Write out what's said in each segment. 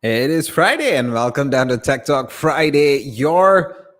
It is Friday, and welcome down to Tech Talk Friday,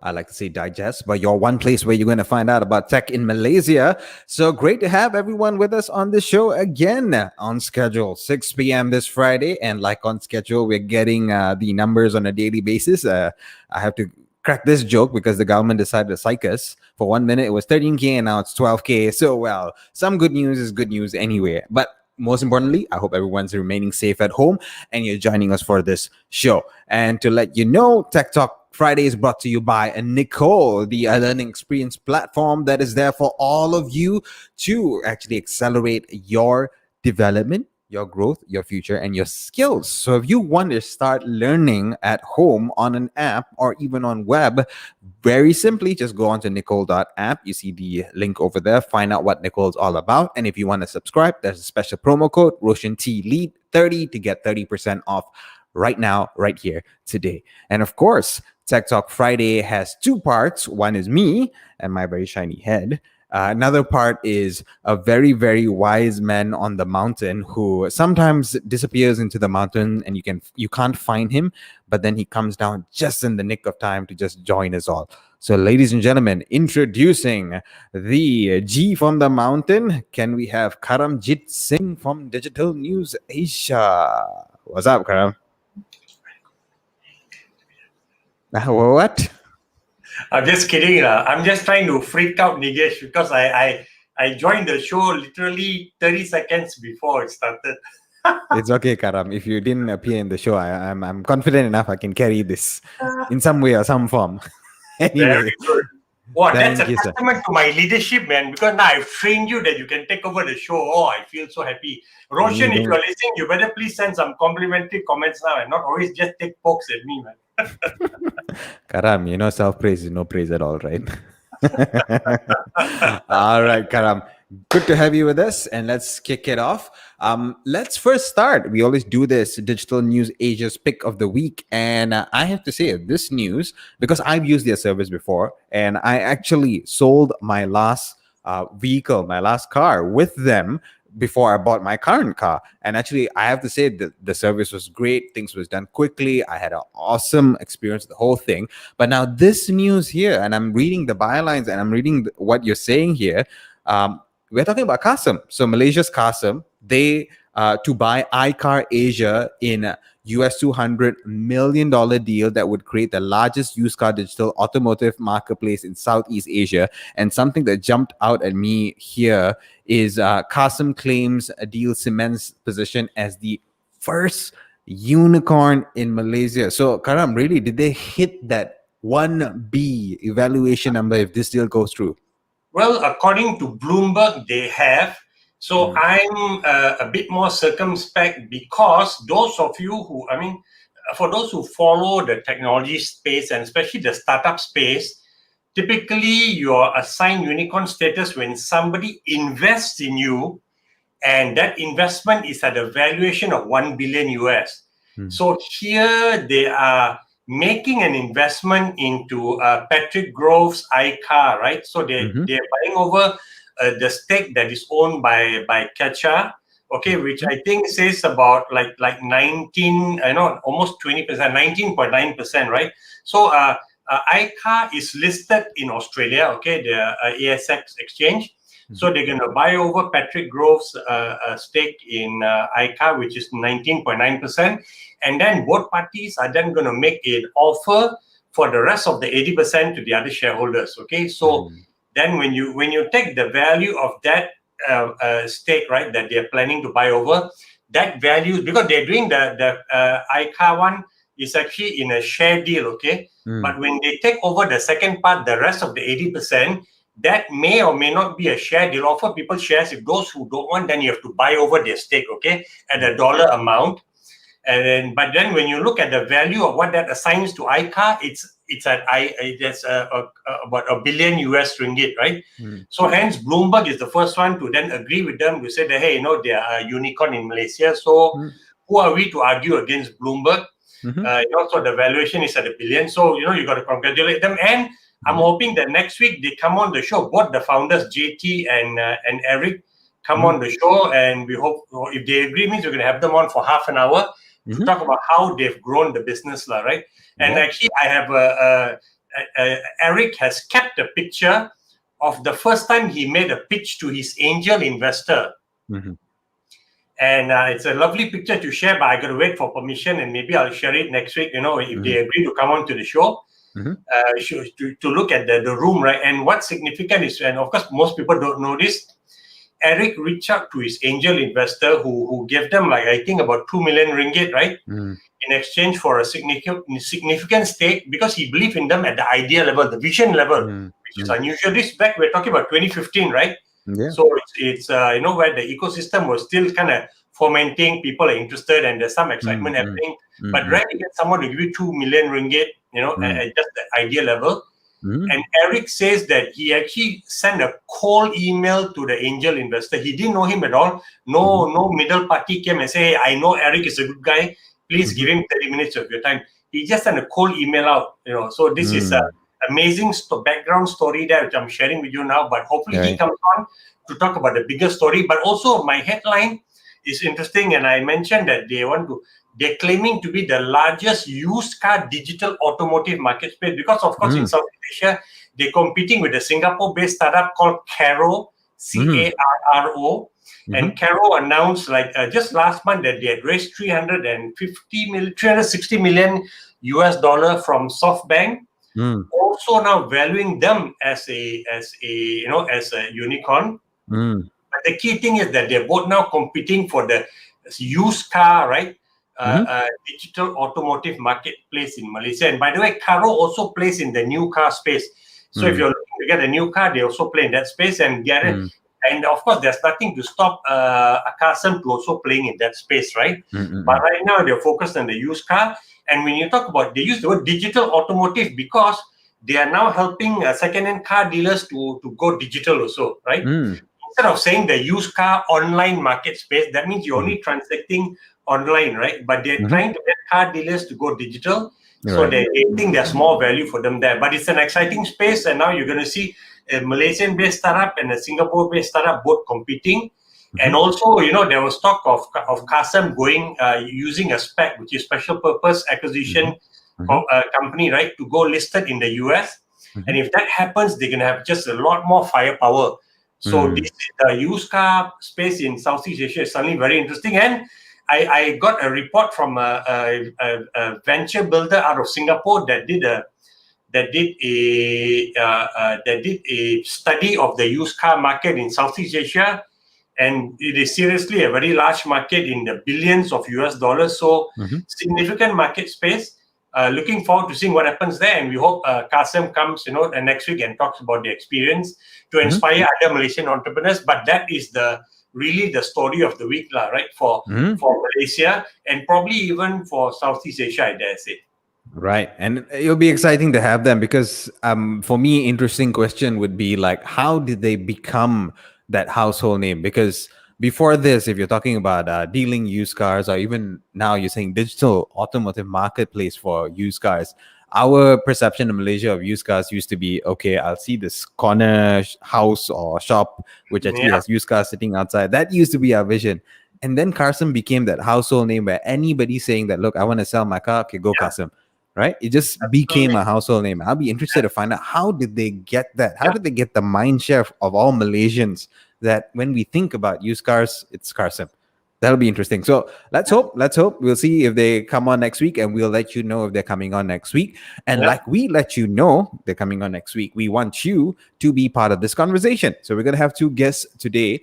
I like to say digest, but your one place where you're going to find out about tech in Malaysia. So great to have everyone with us on the show again on schedule, 6 p.m. this Friday. And like on schedule, we're getting the numbers on a daily basis. I have to crack this joke because the government decided to psych us. For 1 minute, it was 13K and now it's 12K. So, well, some good news is good news anyway. But most importantly, I hope everyone's remaining safe at home and you're joining us for this show. And to let you know, Tech Talk Friday is brought to you by Necole, the learning experience platform that is there for all of you to actually accelerate your development, your growth, your future, and your skills. So if you want to start learning at home on an app or even on web, very simply, just go on to Necole.app. You see the link over there. Find out what Necole is all about. And if you want to subscribe, there's a special promo code, RoshanTLead30 to get 30% off right now, right here, today. And of course, Tech Talk Friday has two parts. One is me and my very shiny head. Another part is a very, very wise man on the mountain who sometimes disappears into the mountain and you can't find him, but then he comes down just in the nick of time to just join us all. So, ladies and gentlemen, introducing the G from the mountain. Can we have Karamjit Singh from Digital News Asia? What's up, Karam? What? I'm just kidding. I'm just trying to freak out Nigesh because I joined the show literally 30 seconds before it started. It's okay, Karam. If you didn't appear in the show, I'm confident enough I can carry this in some way or some form. Anyway, very good. Wow, that's a testament to my leadership, man. Because now I've trained you that you can take over the show. Oh, I feel so happy. Roshan, if you're listening, you better please send some complimentary comments now and not always just take pokes at me, man. Karam, self-praise is no praise at all, right? All right, Karam. Good to have you with us, and let's kick it off. Let's first start. We always do this Digital News Asia's pick of the week, and I have to say this news because I've used their service before, and I actually sold my last vehicle, my last car with them before I bought my current car. And actually, I have to say that the service was great. Things was done quickly. I had an awesome experience, the whole thing. But now this news here, and I'm reading the bylines and I'm reading what you're saying here. We're talking about Carson. So Malaysia's Carson, they to buy iCar Asia in US $200 million deal that would create the largest used car digital automotive marketplace in Southeast Asia. And something that jumped out at me here is Carson claims a deal cements position as the first unicorn in Malaysia. So Karam, really, did they hit that 1B evaluation number if this deal goes through? Well, according to Bloomberg, they have. So I'm a bit more circumspect because those of you who, for those who follow the technology space and especially the startup space, typically you're assigned unicorn status when somebody invests in you and that investment is at a valuation of 1 billion US. So here they are making an investment into Patrick Grove's iCar, right? So they're buying over the stake that is owned by Kecha, okay, which I think says about like 19, almost 20%, 19.9%, right? So iCar is listed in Australia, okay, the ASX exchange. So they're going to buy over Patrick Grove's stake in iCar, which is 19.9%. And then both parties are then going to make an offer for the rest of the 80% to the other shareholders, okay? So then when you take the value of that stake, right, that they're planning to buy over, that value, because they're doing the iCar one is actually in a share deal, okay? But when they take over the second part, the rest of the 80%, that may or may not be a share. They'll offer people shares. If those who don't want, then you have to buy over their stake, okay, at a dollar amount. But then when you look at the value of what that assigns to iCar, it's at about $1 billion US ringgit, right? So hence Bloomberg is the first one to then agree with them to say that, hey, they are a unicorn in Malaysia. So who are we to argue against Bloomberg? So the valuation is at $1 billion. So you got to congratulate them. And I'm hoping that next week they come on the show. Both the founders, JT and Eric, come on the show, and we hope if they agree, means we're going to have them on for half an hour. to talk about how they've grown the business, right? And actually, I have Eric has kept a picture of the first time he made a pitch to his angel investor. And it's a lovely picture to share, but I got to wait for permission, and maybe I'll share it next week, if they agree to come on to the show. To look at the room, right? And what's significant is, and of course, most people don't know this, Eric reached out to his angel investor who gave them, like, I think about 2 million ringgit, right? In exchange for a significant stake, because he believed in them at the idea level, the vision level, which is unusual. This back, we're talking about 2015, right? So it's where the ecosystem was still kind of fomenting, people are interested, and there's some excitement happening. But rarely get someone to give you 2 million ringgit, at just the idea level. And Eric says that he actually sent a cold email to the angel investor. He didn't know him at all. No middle party came and said, "Hey, I know Eric is a good guy. Please give him 30 minutes of your time." He just sent a cold email out. So this is an amazing background story there, which I'm sharing with you now. But hopefully he comes on to talk about the bigger story. But also my headline is interesting, and I mentioned that they're claiming to be the largest used car digital automotive market space, because of course in Southeast Asia they're competing with a Singapore-based startup called Carro, Carro. And Carro announced just last month that they had raised $360 million US from SoftBank. Also now valuing them as a unicorn. But the key thing is that they're both now competing for the used car, right? Digital automotive marketplace in Malaysia. And by the way, Carro also plays in the new car space. So if you're looking to get a new car, they also play in that space. And and of course, there's nothing to stop Carson to also playing in that space, right? But right now, they're focused on the used car. And when you talk about, they use the word digital automotive because they are now helping second-hand car dealers to go digital also, right? Instead of saying the used car online market space, that means you're only transacting online, right? But they're trying to get car dealers to go digital. So they think there's more value for them there. But it's an exciting space, and now you're going to see a Malaysian-based startup and a Singapore-based startup both competing. And also, there was talk of Carson going using a SPAC, which is special purpose acquisition company, right, to go listed in the US. And if that happens, they're going to have just a lot more firepower. So this used car space in Southeast Asia is suddenly very interesting. And I got a report from a venture builder out of Singapore that did a study of the used car market in Southeast Asia, and it is seriously a very large market in the billions of US dollars. So significant market space. Looking forward to seeing what happens there, and we hope Carson comes, next week and talks about the experience to inspire other Malaysian entrepreneurs. But that is really the story of the week, right? For Malaysia and probably even for Southeast Asia, I dare say. Right. And it'll be exciting to have them because for me, interesting question would be like, how did they become that household name? Because before this, if you're talking about dealing used cars, or even now you're saying digital automotive marketplace for used cars, our perception in Malaysia of used cars used to be, okay, I'll see this corner house or shop which actually has used cars sitting outside. That used to be our vision. And then Carson became that household name where anybody saying that, look, I want to sell my car, okay, go Carson. Right? It just became a household name. I'll be interested to find out, how did they get that? How did they get the mind share of all Malaysians that when we think about used cars, it's Carson? That'll be interesting. So let's hope. We'll see if they come on next week, and we'll let you know if they're coming on next week. And like we let you know they're coming on next week, we want you to be part of this conversation. So we're going to have two guests today.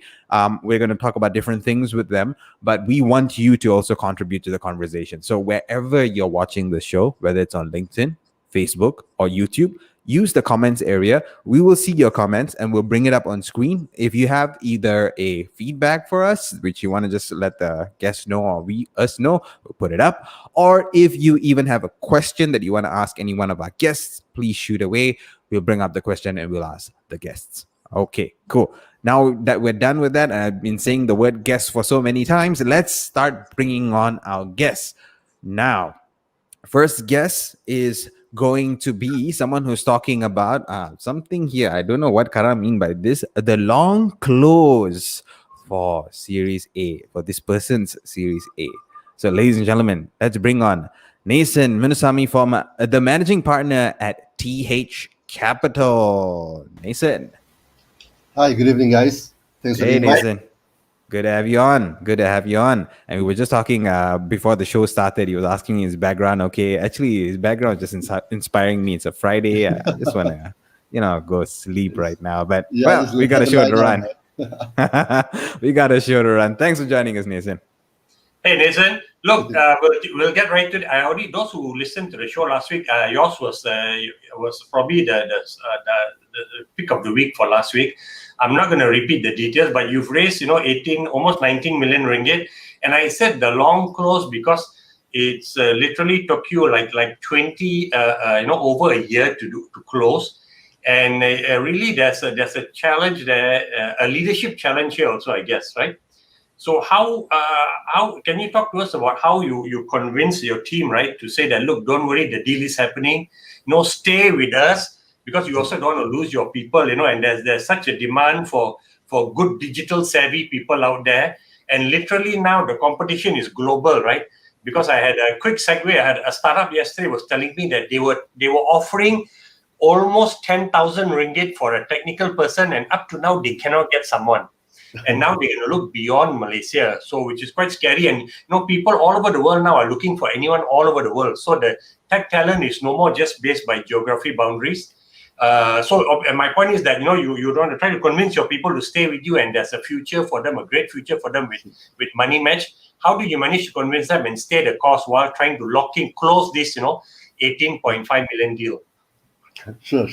We're going to talk about different things with them, but we want you to also contribute to the conversation. So wherever you're watching the show, whether it's on LinkedIn, Facebook, or YouTube, use the comments area. We will see your comments and we'll bring it up on screen. If you have either a feedback for us, which you want to just let the guests know or us know, we'll put it up. Or if you even have a question that you want to ask any one of our guests, please shoot away. We'll bring up the question and we'll ask the guests. Okay, cool. Now that we're done with that, and I've been saying the word guest for so many times, let's start bringing on our guests. Now, first guest is going to be someone who's talking about something here. I don't know what Kara mean by this. The long close for Series A, for this person's Series A. So, ladies and gentlemen, let's bring on Naysan Munusamy, from the managing partner at TH Capital. Naysan. Hi, good evening, guys. Thanks for the Hey, invite. Naysan. Good to have you on. Good to have you on. And we were just talking before the show started. He was asking me his background. Okay, actually, his background is just inspiring me. It's a Friday. I just want to, go sleep right now. But Yeah, well, just we got a have a show lie to down, run. right? We got a show to run. Thanks for joining us, Naysan. Hey Naysan, look, we'll get right to it. I already, those who listened to the show last week, yours was probably the pick of the week for last week. I'm not going to repeat the details, but you've raised 18, almost 19 million ringgit, and I said the long close because it's literally took you like 20 over a year to close, and really there's a challenge there, a leadership challenge here also, I guess, right? So how can you talk to us about how you convince your team, right, to say that, look, don't worry, the deal is happening, stay with us, because you also don't want to lose your people, and there's such a demand for good digital savvy people out there, and literally now the competition is global, right? Because I had a quick segue. I had a startup yesterday was telling me that they were offering almost 10,000 ringgit for a technical person, and up to now they cannot get someone. And now they're going to look beyond Malaysia, so which is quite scary. And people all over the world now are looking for anyone all over the world. So the tech talent is no more just based by geography boundaries. And my point is that you don't want to try to convince your people to stay with you, and there's a future for them, a great future for them with MoneyMatch. How do you manage to convince them and stay the course while trying to close this 18.5 million deal? Sure.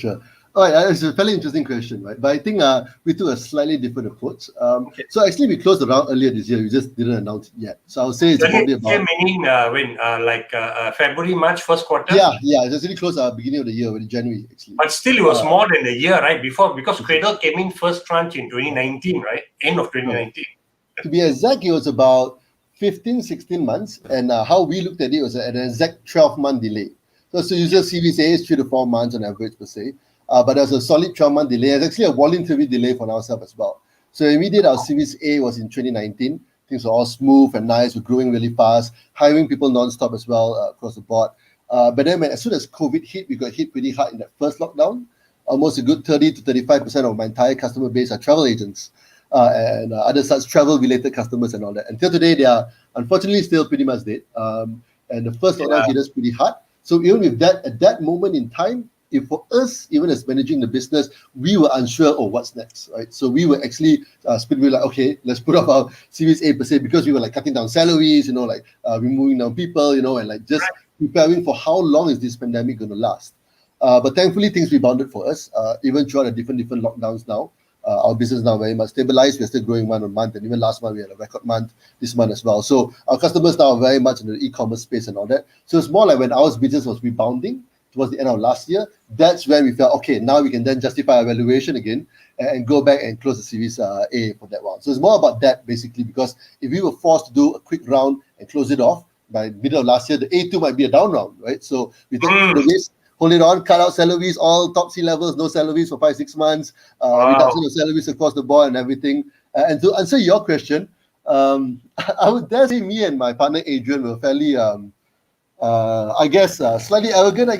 All right, it's a fairly interesting question, right? But I think we took a slightly different approach. Okay. So actually, we closed the round earlier this year. We just didn't announce it yet. So I'll say it's probably about... meaning when February, March, first quarter? Yeah, it's actually closed at the beginning of the year, in January, actually. But still, it was more than a year, right? Before, because Cradle came in first tranche in 2019, right? End of 2019. To be exact, it was about 15, 16 months. And how we looked at it was at an exact 12-month delay. So usual Series A is 3 to 4 months on average, per se. But there's a solid 12-month delay. It's actually a voluntary delay for ourselves as well. So when we did our Series A was in 2019. Things were all smooth and nice. We're growing really fast, hiring people non-stop as well across the board. But then as soon as COVID hit, we got hit pretty hard in that first lockdown. Almost a good 30 to 35% of my entire customer base are travel agents and other such travel-related customers and all that. Until today, they are unfortunately still pretty much dead. And the first lockdown hit us pretty hard. So even with that, at that moment in time, if for us, even as managing the business, we were unsure of what's next, right? So we were actually okay, let's put up our Series A per se, because we were cutting down salaries, removing down people, and just preparing for how long is this pandemic going to last. But thankfully, things rebounded for us, even throughout the different lockdowns now. Our business now very much stabilized. We're still growing month on month, and even last month we had a record month, this month as well. So our customers now are very much in the e-commerce space and all that. So it's more like when our business was rebounding towards the end of last year, that's when we felt, okay, now we can then justify our valuation again and go back and close the Series A for that one. So it's more about that, basically, because if we were forced to do a quick round and close it off by middle of last year, the A2 might be a down round, right? So we took the risk, hold it on, cut out salaries, all top C levels, no salaries for 5-6 months, reduction of salaries across the board and everything. And to answer your question, I would dare say me and my partner Adrian were fairly... slightly arrogant,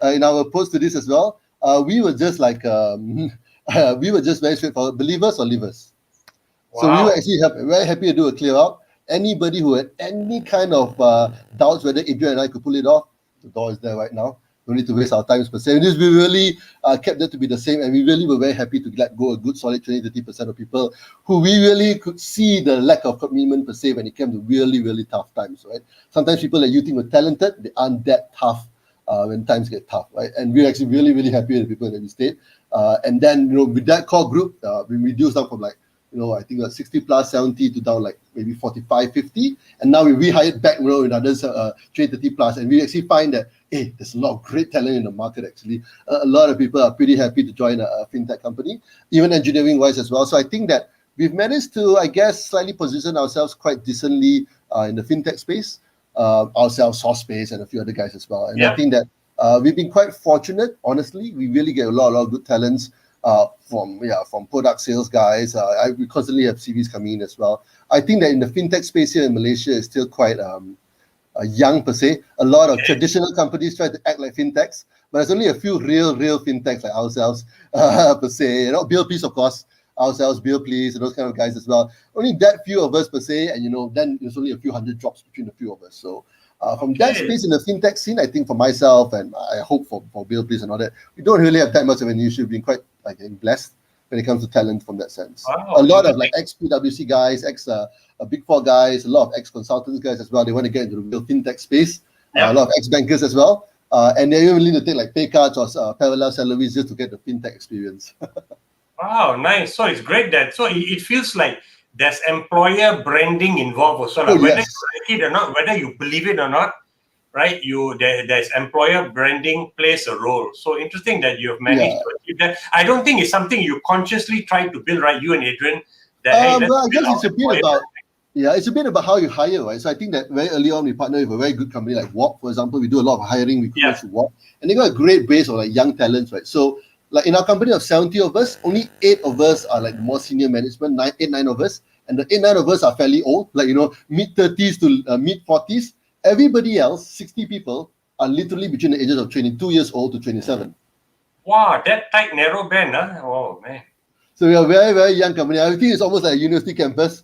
in our approach to this as well. We were just we were just very straightforward, believers or leavers. Wow. So we were actually very happy to do a clear out. Anybody who had any kind of doubts whether Adrian and I could pull it off, the door is there right now. No need to waste our time per se. We really kept that to be the same, and we really were very happy to let go a good solid 20-30% of people who we really could see the lack of commitment per se when it came to really, really tough times, right? Sometimes people that you think were talented, they aren't that tough when times get tough, right? And we're actually really, really happy with the people that we stayed. And then, with that core group, we reduced down from I think 60 plus 70 to down maybe 45, 50. And now we rehired back, in others 30 plus. And we actually find that, hey, there's a lot of great talent in the market, actually. A lot of people are pretty happy to join a fintech company, even engineering-wise as well. So I think that we've managed to, slightly position ourselves quite decently in the fintech space, ourselves, Source Space, and a few other guys as well. And I think that we've been quite fortunate, honestly. We really get a lot of good talents from product sales guys. We constantly have CVs coming in as well. I think that in the fintech space here in Malaysia is still quite young per se. A lot of traditional companies try to act like fintechs, but there's only a few real fintechs like ourselves per se. You know, Bill Please, of course, ourselves, Bill Please, and those kind of guys as well. Only that few of us per se, and then there's only a few hundred drops between a few of us. So from that space in the fintech scene, I think for myself and I hope for Bill Please and all that, we don't really have that much of an issue. We've been quite blessed when it comes to talent from that sense. A lot of like ex-PwC guys, Big Four guys, a lot of ex-consultants guys as well. They want to get into the real fintech space. A lot of ex-bankers as well. And they're even willing to take like pay cuts or parallel salaries just to get the fintech experience. Wow, nice. So it's great that, so it feels like there's employer branding involved also. Like whether you like it or not, whether you believe it or not, right? There's employer branding plays a role. So interesting that you have managed to achieve that. I don't think it's something you consciously try to build, right? You and Adrian. I guess it's a bit about it's a bit about how you hire, right? So I think that very early on we partner with a very good company like WOP, for example. We do a lot of hiring, recruitment through WOP, and they got a great base of like young talents, right? So like in our company of 70 of us, only 8 of us are like more senior management, 9 of us, and the 8-9 of us are fairly old, like mid-30s to mid-40s. Everybody else, 60 people, are literally between the ages of 22 years old to 27. Wow, that tight, narrow band, huh? Oh, man. So we are a very, very young company. I think it's almost like a university campus.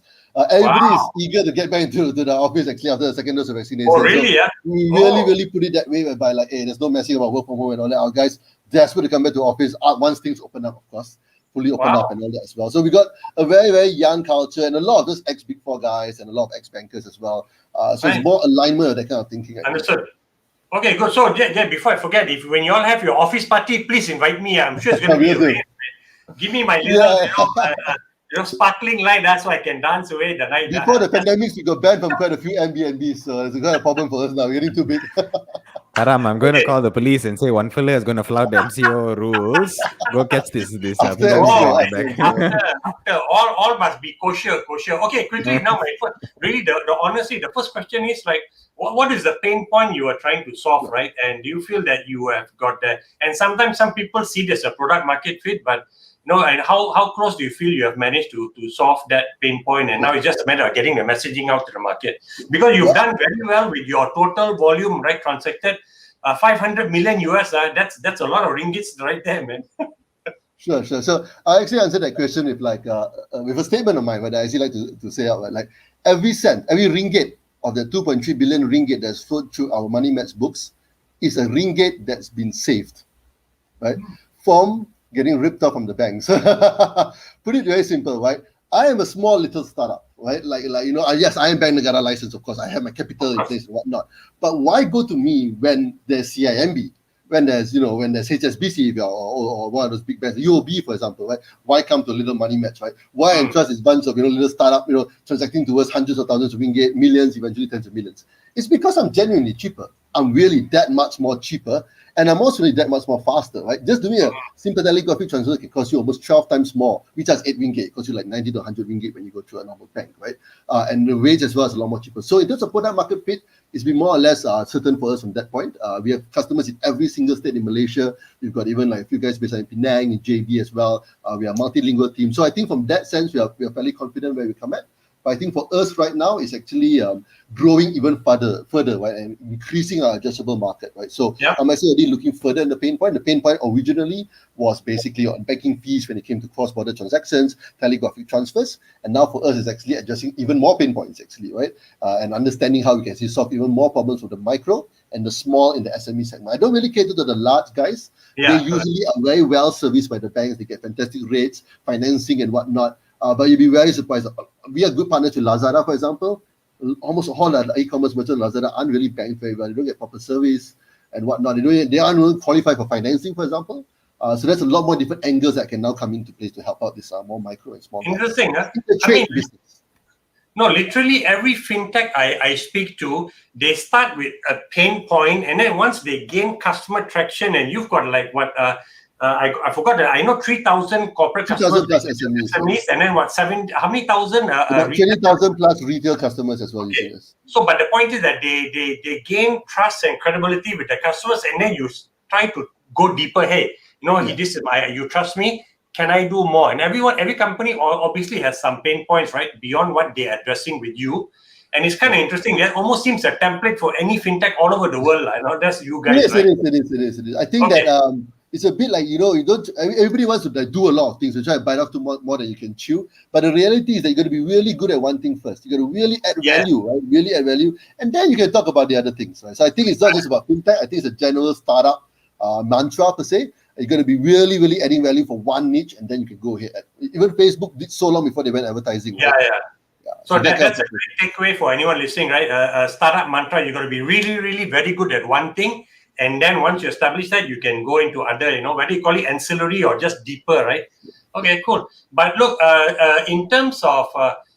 Everybody is eager to get back into the office actually after the second dose of vaccination. Oh, really? So we really put it that way, whereby like, hey, there's no messing about work from home and all that. Our guys desperate to come back to office once things open up, of course. Fully open up and all that as well. So we got a very, very young culture and a lot of those ex-Big Four guys and a lot of ex-bankers as well. So it's more alignment of that kind of thinking. Understood. Okay, good. So before I forget, when you all have your office party, please invite me. I'm sure it's going to be great. Give me my little sparkling light, so I can dance away the night. Before the pandemic, we got banned from quite a few Airbnbs, so it's a problem for us now. We're getting too big. Karam, I'm going to call the police and say one fella is going to flout the MCO rules. Go catch this. After all must be kosher. Okay, quickly now, honestly, the first question is like, what is the pain point you are trying to solve, right? And do you feel that you have got that? And sometimes some people see this as a product market fit, but and how close do you feel you have managed to solve that pain point? And now it's just a matter of getting the messaging out to the market. Because you've done very well with your total volume, right, transacted, 500 million US, that's a lot of ringgits right there, man. Sure. So I actually answered that question with with a statement of mine, but I actually like to say out, like every cent, every ringgit of the 2.3 billion ringgit that's flowed through our MoneyMatch books is a ringgit that's been saved, right? From getting ripped off from the banks. Put it very simple, right? I am a small little startup, right? Yes, I am Bank Negara licensed, of course. I have my capital in place and whatnot. But why go to me when there's CIMB, when there's HSBC or one of those big banks, UOB, for example, right? Why come to a little MoneyMatch, right? Why entrust this bunch of little startup, transacting towards hundreds of thousands of ringgit, millions, eventually tens of millions? It's because I'm genuinely cheaper. I'm really that much more cheaper. And I'm also really that much more faster, right? Just doing a simple telegraphic transfer can cost you almost 12 times more. We charge 8 ringgit, it costs you like 90 to 100 ringgit when you go through a normal bank, right? And the wage as well is a lot more cheaper. So in terms of product market fit, it's been more or less certain for us from that point. We have customers in every single state in Malaysia. We've got even like a few guys based in Penang, in JB as well. We are a multilingual team. So I think from that sense, we are fairly confident where we come at. But I think for us right now, it's actually growing even further, right, and increasing our addressable market, right? So I'm actually already looking further in the pain point. The pain point originally was basically on banking fees when it came to cross-border transactions, telegraphic transfers, and now for us, it's actually addressing even more pain points, actually, right? And understanding how we can actually solve even more problems with the micro and the small in the SME segment. I don't really cater to the large guys. They usually are very well serviced by the banks. They get fantastic rates, financing, and whatnot. But you'll be very surprised. We are good partners with Lazada, for example. Almost all the e-commerce merchants Lazada aren't really banked very well. They don't get proper service and whatnot. They aren't really qualified for financing, for example. So there's a lot more different angles that can now come into place to help out this more micro and small. Interesting, huh? The trade business. No, literally every fintech I speak to, they start with a pain point, and then once they gain customer traction, and you've got like what I forgot that I know 3,000 corporate customers, 2,000 plus SMEs, and then what how many thousand? About 20,000 plus retail customers as well. Okay. So, but the point is that they gain trust and credibility with the customers, and then you try to go deeper. Hey, this is you trust me. can I do more? And every company obviously has some pain points, right, beyond what they're addressing with you. And it's kind of interesting. That almost seems a template for any fintech all over the world. I know that's you guys, right? It is. I think that it's a bit like, you don't, everybody wants to like, do a lot of things. You try to bite off more than you can chew. But the reality is that you got to be really good at one thing first. You got to really add value, right? Really add value. And then you can talk about the other things, right? So I think it's not just about fintech. I think it's a general startup mantra per se. You're going to be really, really adding value for one niche, and then you can go ahead. Even Facebook did so long before they went advertising. Right? So that's a great takeaway for anyone listening, right? A startup mantra, you're going to be really, really very good at one thing. And then once you establish that, you can go into other, whether you call it ancillary or just deeper, right? Okay, cool. But look, in terms of,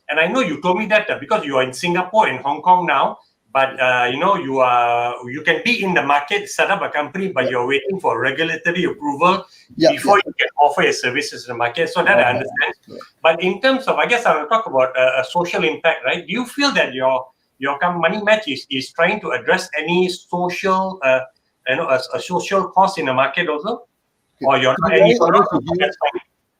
and I know you told me that because you are in Singapore and Hong Kong now, but you can be in the market, set up a company, but you're waiting for regulatory approval before you can offer your services in the market. So that I understand. But in terms of, I guess I will talk about a social impact, right? Do you feel that your MoneyMatch is trying to address any social, a social cost in the market also? Or you're not any?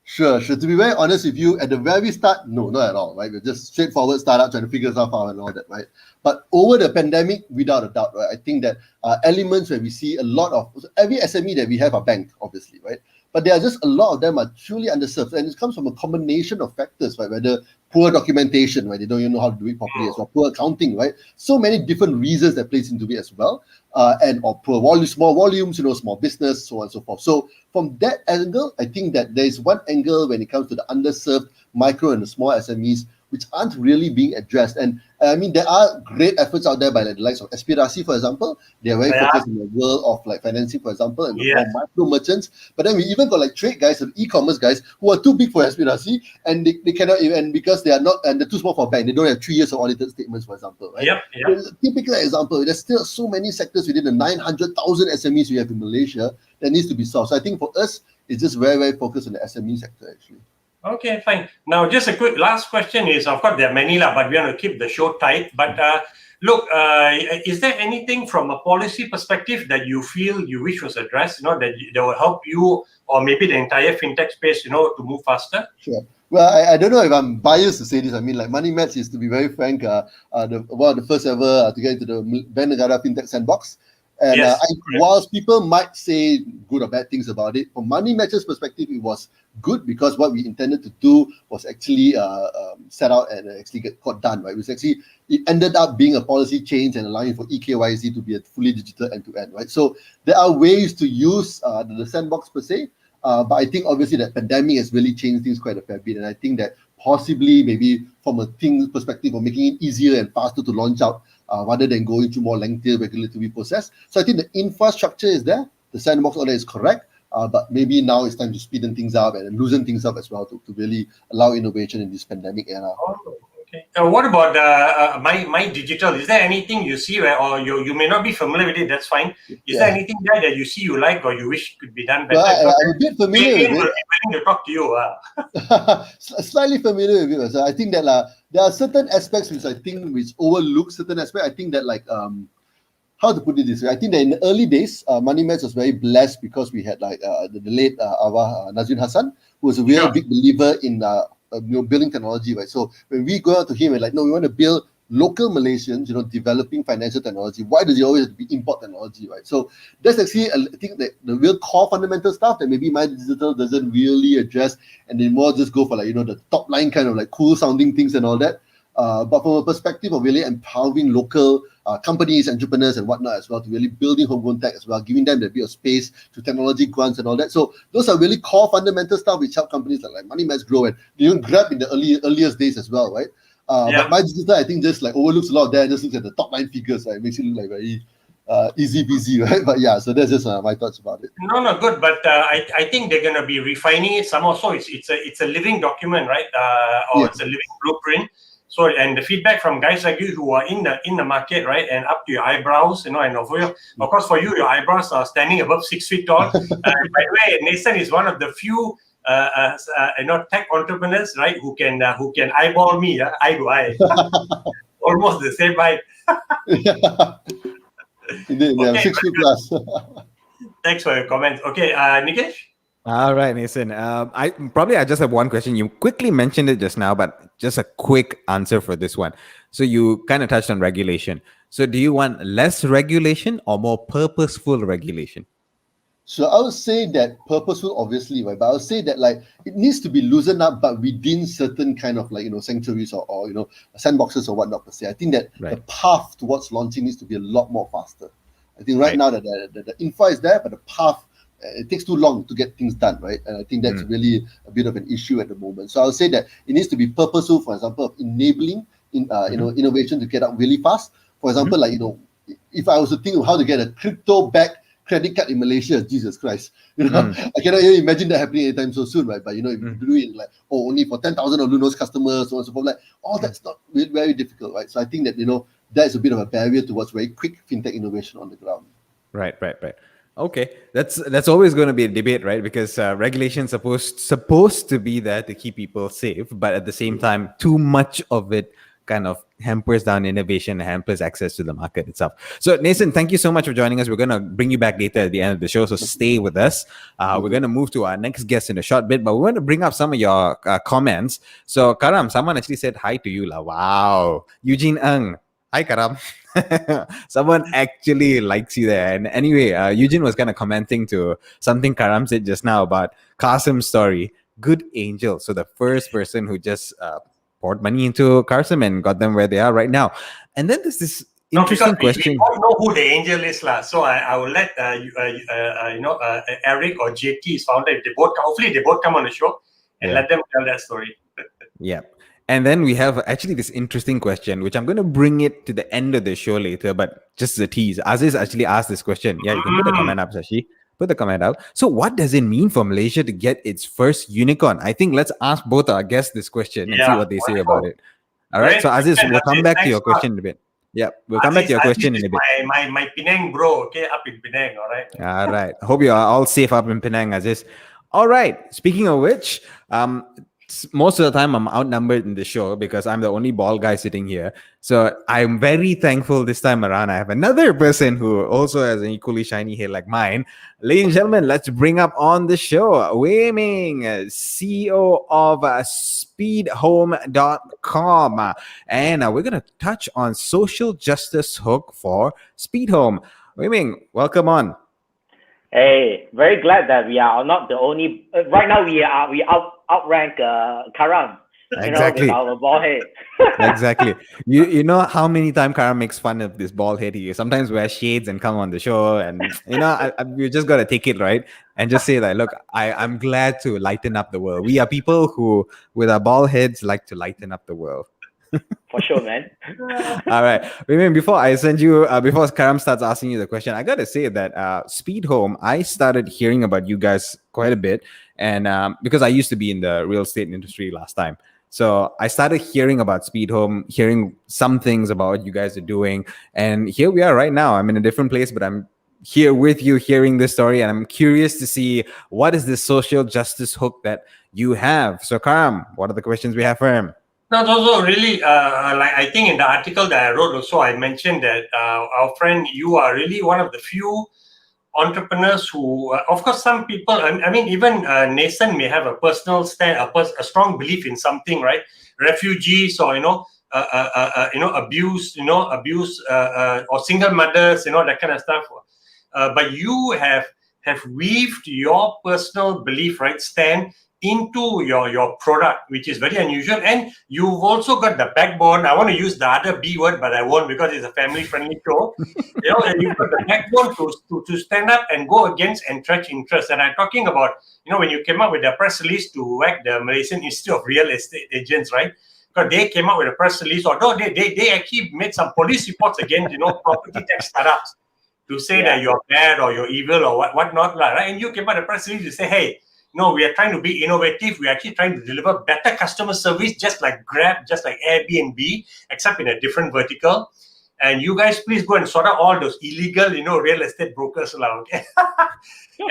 Sure. To be very honest with you, at the very start, no, not at all, right? We're just straightforward startup trying to figure stuff out and all that, right? But over the pandemic, without a doubt, right? I think that elements where we see a lot of, every SME that we have are banked, obviously, right? But there are just a lot of them are truly underserved. And it comes from a combination of factors, right? Whether poor documentation, right? They don't even know how to do it properly as well. Poor accounting, right? So many different reasons that plays into it as well. Or poor volume, small volumes, small business, so on and so forth. So from that angle, I think that there is one angle when it comes to the underserved micro and the small SMEs, which aren't really being addressed. And I mean, there are great efforts out there by the likes of Aspirasi, for example. They are very focused in the world of like financing, for example, and the micro merchants. But then we even got like trade guys and e-commerce guys who are too big for Aspirasi, and they cannot even, because they are not, and they're too small for bank. They don't have 3 years of audited statements, for example. Right? Typical example. There's still so many sectors within the 900,000 SMEs we have in Malaysia that needs to be solved. So I think for us, it's just very, very focused on the SME sector, actually. Okay, fine. Now, just a quick last question is, of course, there are many, but we want to keep the show tight. But look, is there anything from a policy perspective that you feel you wish was addressed, that will help you or maybe the entire fintech space, to move faster? Sure. Well, I don't know if I'm biased to say this. I mean, like MoneyMatch is, to be very frank, one of the first ever to get into the Bank Negara Fintech Sandbox. And whilst people might say good or bad things about it, from MoneyMatch's perspective, it was good because what we intended to do was actually set out and actually got done, right? It ended up being a policy change and allowing for eKYC to be a fully digital end-to-end, right? So there are ways to use the sandbox per se, but I think obviously that pandemic has really changed things quite a fair bit, and I think that possibly maybe from a thing perspective of making it easier and faster to launch out rather than going through more lengthier regulatory process. So I think the infrastructure is there, the sandbox order is correct, but maybe now it's time to speeden things up and loosen things up as well to really allow innovation in this pandemic era. Okay. What about my digital? Is there anything you see where, or you may not be familiar with it? That's fine. Is there anything there that you see you like or you wish could be done better? Well, I'm a bit familiar with it. Willing to talk to you. Slightly familiar with it. So I think that there are certain aspects which overlook certain aspects. I think that how to put it this way? I think that in the early days, MoneyMatch was very blessed because we had the late Nazrin Hassan, who was a real big believer in building technology, right? So when we go out to him and no, we want to build local Malaysians, developing financial technology. Why does it always have to be import technology, right? So that's actually, I think, that the real core fundamental stuff that maybe My Digital doesn't really address, and they more just go for the top line kind of cool sounding things and all that. But from a perspective of really empowering local companies, entrepreneurs, and whatnot as well, to really building homegrown tech as well, giving them a bit of space to technology grants and all that. So those are really core fundamental stuff which help companies like MoneyMatch grow, and even Grab in the earliest days as well, right? But My Digital, I think, just overlooks a lot of that and just looks at the top line figures, right? It makes it look very easy peasy, right? But yeah, so that's just my thoughts about it. No, good. But I think they're going to be refining it somehow. So it's a living document, right? It's a living blueprint. So, and the feedback from guys like you who are in the market, right, and up to your eyebrows, and of course for you, your eyebrows are standing above 6 feet tall. By the way, Naysan is one of the few tech entrepreneurs, right, who can eyeball me, eye to eye, almost the same height. Indeed, 6 feet plus. Thanks for your comments. Okay, Nigesh. All right, Naysan. I just have one question. You quickly mentioned it just now, but just a quick answer for this one. So you kind of touched on regulation. So do you want less regulation or more purposeful regulation? So I would say that purposeful, obviously, right? But I would say that like it needs to be loosened up, but within certain kind of like sanctuaries or sandboxes or whatnot per se. I think that the Right. path towards launching needs to be a lot more faster. I think right Right. now that the infra is there, but the path it takes too long to get things done, right? And I think that's really a bit of an issue at the moment. So I would say that it needs to be purposeful, for example, of enabling innovation to get out really fast. For example, like if I was to think of how to get a crypto-backed credit card in Malaysia, Jesus Christ. I cannot even imagine that happening anytime so soon, right? But if you do it like, only for 10,000 of Luno's customers, so on and so forth, like, all that's not very difficult, right? So I think that, that's a bit of a barrier towards very quick fintech innovation on the ground. Right. Okay, that's always going to be a debate, right? Because regulation supposed to be there to keep people safe, but at the same time, too much of it kind of hampers down innovation, hampers access to the market itself. So, Naysan, thank you so much for joining us. We're going to bring you back later at the end of the show, so stay with us. We're going to move to our next guest in a short bit, but we want to bring up some of your comments. So, Karam, someone actually said hi to you. Wow. Eugene Ng. Hi, Karam. Someone actually likes you there. And anyway, Eugene was kind of commenting to something Karam said just now about Carson's story. Good angel. So the first person who just poured money into Carson and got them where they are right now. And then there's this interesting question. We don't know who the angel is, lah. So I will let Eric or JT's founder, if they both hopefully they both come on the show and let them tell that story. Yeah. And then we have actually this interesting question, which I'm going to bring it to the end of the show later, but just as a tease. Aziz actually asked this question. Yeah, you can put the comment up, Sashi. Put the comment out. So what does it mean for Malaysia to get its first unicorn? I think let's ask both our guests this question and see what they say about it. All right. So Aziz, we'll come back to your question in a bit. Yeah, we'll come back to your question in a bit. My Penang bro, okay, up in Penang, all right? All right. Hope you are all safe up in Penang, Aziz. All right. Speaking of which, most of the time I'm outnumbered in the show because I'm the only bald guy sitting here. So I'm very thankful this time around. I have another person who also has an equally shiny hair like mine. Ladies and gentlemen, let's bring up on the show Wei Meng, CEO of Speedhome.com. And we're going to touch on social justice hook for Speedhome. Wei Meng, welcome on. Hey, very glad that we are not the only. Right now, we outrank Karam. Exactly. With our bald head. Exactly. You know how many times Karam makes fun of this bald head. He sometimes wears shades and come on the show, and we just gotta take it, right? And just say that, look, I'm glad to lighten up the world. We are people who, with our bald heads, like to lighten up the world. For sure, man. All right. Before I send you, before Karam starts asking you the question, I gotta say that Speedhome, I started hearing about you guys quite a bit, and because I used to be in the real estate industry last time, so I started hearing about Speedhome, hearing some things about what you guys are doing, and here we are right now. I'm in a different place, but I'm here with you, hearing this story, and I'm curious to see what is this social justice hook that you have. So, Karam, what are the questions we have for him? No, also really, like I think in the article that I wrote also, I mentioned that our friend, you are really one of the few entrepreneurs who, of course, some people, I mean, even Naysan may have a personal stand, a strong belief in something, right? Refugees or, abuse, or single mothers, that kind of stuff. But you have weaved your personal belief, right, stand into your product, which is very unusual, and you've also got the backbone. I want to use the other B word, but I won't because it's a family-friendly show. And you've got the backbone to stand up and go against entrenched interests. And I'm talking about, when you came up with the press release to whack the Malaysian Institute of Real Estate Agents, right? Because they came up with a press release, although they actually made some police reports against, property tax startups to say that you're bad or you're evil or whatnot, right? And you came out with a press release to say, hey, no, we are trying to be innovative. We're actually trying to deliver better customer service, just like Grab, just like Airbnb, except in a different vertical. And you guys, please go and sort out all those illegal, real estate brokers. Okay?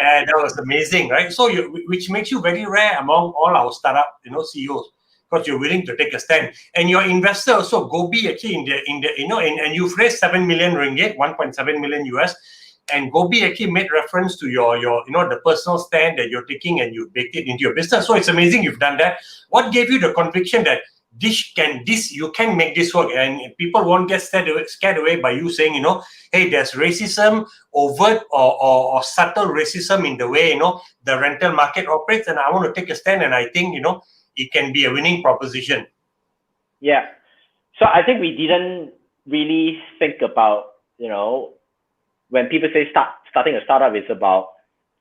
And that was amazing, right? So, which makes you very rare among all our startup, CEOs, because you're willing to take a stand. And your investor also, Gobi, actually, and you've raised 7 million ringgit, 1.7 million US. And Gobi actually made reference to your the personal stand that you're taking, and you baked it into your business. So it's amazing you've done that. What gave you the conviction that you can make this work, and people won't get scared away by you saying, hey, there's racism, overt or subtle racism in the way the rental market operates, and I want to take a stand, and I think it can be a winning proposition. Yeah. So I think we didn't really think about, when people say starting a startup is about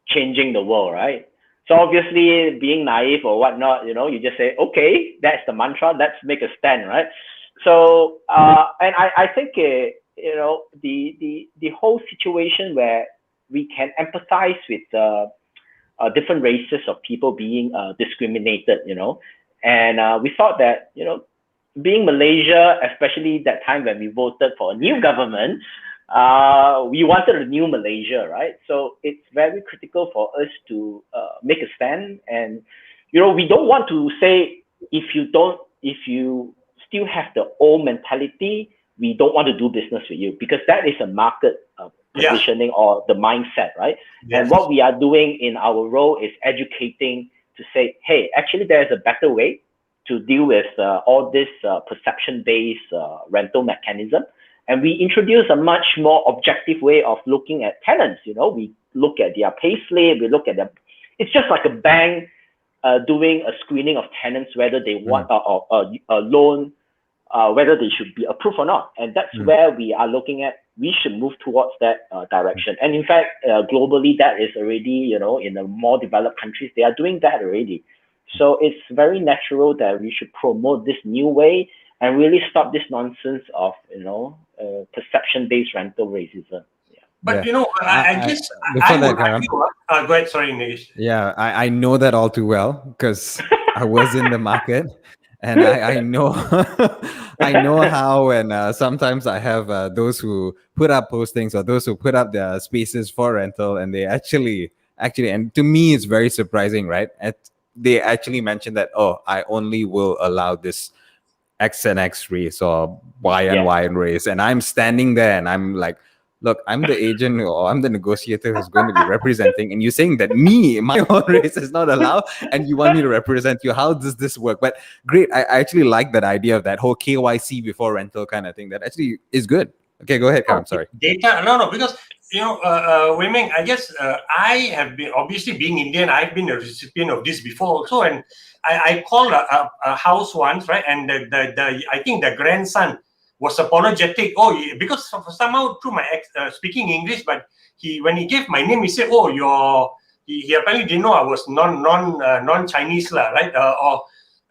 changing the world, right? So obviously, being naive or whatnot, you just say, okay, that's the mantra, let's make a stand, right? So, and I think, the whole situation where we can empathize with different races of people being discriminated, and we thought that, being Malaysia, especially that time when we voted for a new government, we wanted a new Malaysia, right? So it's very critical for us to make a stand, and we don't want to say if you still have the old mentality, we don't want to do business with you, because that is a market positioning or the mindset, right? Yes. And what we are doing in our role is educating to say, hey, actually there's a better way to deal with all this perception-based rental mechanism. And we introduce a much more objective way of looking at tenants. We look at their pay slip, we look at it's just like a bank doing a screening of tenants, whether they want a loan, whether they should be approved or not. And that's where we are looking at, we should move towards that direction. And in fact, globally, that is already, in the more developed countries, they are doing that already. So it's very natural that we should promote this new way and really stop this nonsense of, perception-based rental racism. Yeah. But, I guess I would argue, go ahead, sorry, Nigesh. Yeah, I know that all too well, because I was in the market, and I know I know how, and sometimes I have those who put up postings or those who put up their spaces for rental, and they actually, and to me it's very surprising, right? They actually mentioned that, I only will allow this X and X race or Y and Y race, and I'm standing there and I'm like, look, I'm the agent or I'm the negotiator who's going to be representing, and you're saying that my own race is not allowed and you want me to represent you. How does this work? But great, I actually like that idea of that whole KYC before rental kind of thing. That actually is good. Okay, go ahead, Karam. Sorry. Data, no, because Wei Meng, I guess I have been, obviously being Indian, I've been a recipient of this before also, and I called a house once, right? And I think the grandson was apologetic. Because somehow through my speaking English, but when he gave my name, he said, he apparently didn't know I was non-Chinese, right?